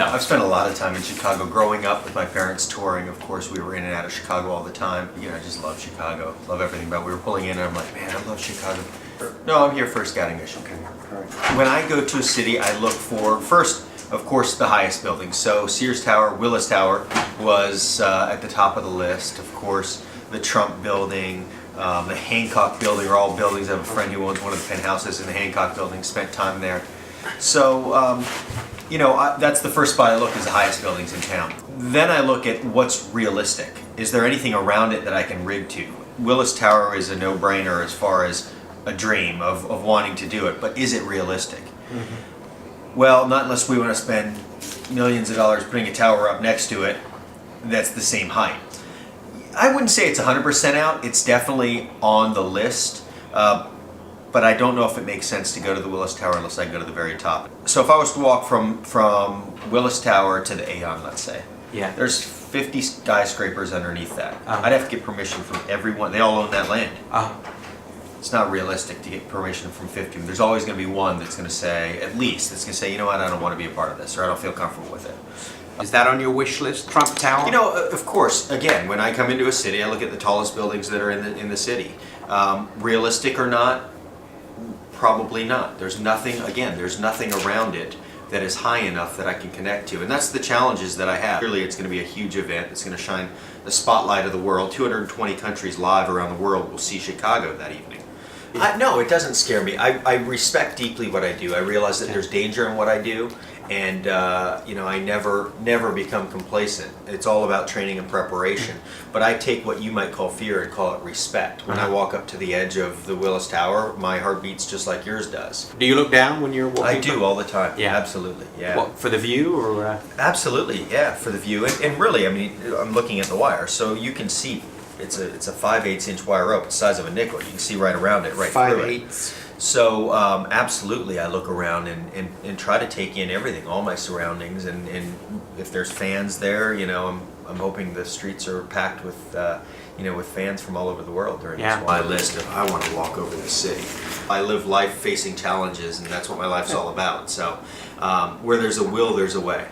I've spent a lot of time in Chicago. Growing up with my parents touring, of course, we were in and out of Chicago all the time. You know, I just love Chicago. Love everything about it. We were pulling in and I'm like, man, I love Chicago. No, I'm here for a scouting mission. When I go to a city, I look for, first, of course, the highest buildings. So Sears Tower, Willis Tower was at the top of the list. Of course, the Trump building, the Hancock building are all buildings. I have a friend who owns one of the penthouses in the Hancock building, spent time there. So, you know, that's the first spot I look, is the highest buildings in town. Then I look at what's realistic. Is there anything around it that I can rig to? Willis Tower is a no-brainer as far as a dream of wanting to do it, but is it realistic? Mm-hmm. Well, not unless we want to spend millions of dollars putting a tower up next to it that's the same height. I wouldn't say it's 100% out. It's definitely on the list. But I don't know if it makes sense to go to the Willis Tower unless I go to the very top. So if I was to walk from Willis Tower to the Aon, let's say, yeah, there's 50 skyscrapers underneath that. I'd have to get permission from everyone. They all own that land. It's not realistic to get permission from 50. There's always going to be one that's going to say, at least, that's going to say, you know what, I don't want to be a part of this, or I don't feel comfortable with it. Is that on your wish list, Trump Tower? You know, of course, again, when I come into a city, I look at the tallest buildings that are in the city. Realistic or not, probably not. There's nothing, again, there's nothing around it that is high enough that I can connect to. And that's the challenges that I have. Clearly, it's going to be a huge event. It's going to shine the spotlight of the world. 220 countries live around the world will see Chicago that evening. No, it doesn't scare me. I respect deeply what I do. I realize that there's danger in what I do. And you know, I never become complacent. It's all about training and preparation. But I take what you might call fear and call it respect. When I walk up to the edge of the Willis Tower, my heart beats just like yours does. Do you look down when you're walking? I do all the time. Yeah, absolutely. Yeah. What, for the view, or? Absolutely, yeah, for the view. And really, I mean, I'm looking at the wire, so you can see. It's a 5/8 inch wire rope, the size of a nickel. You can see right around it, right through it. 5/8. So absolutely, I look around and try to take in everything, all my surroundings, and if there's fans there, you know, I'm hoping the streets are packed with you know, with fans from all over the world during this. My list of I want to walk over the city. I live life facing challenges, and that's what my life's all about. So where there's a will, there's a way.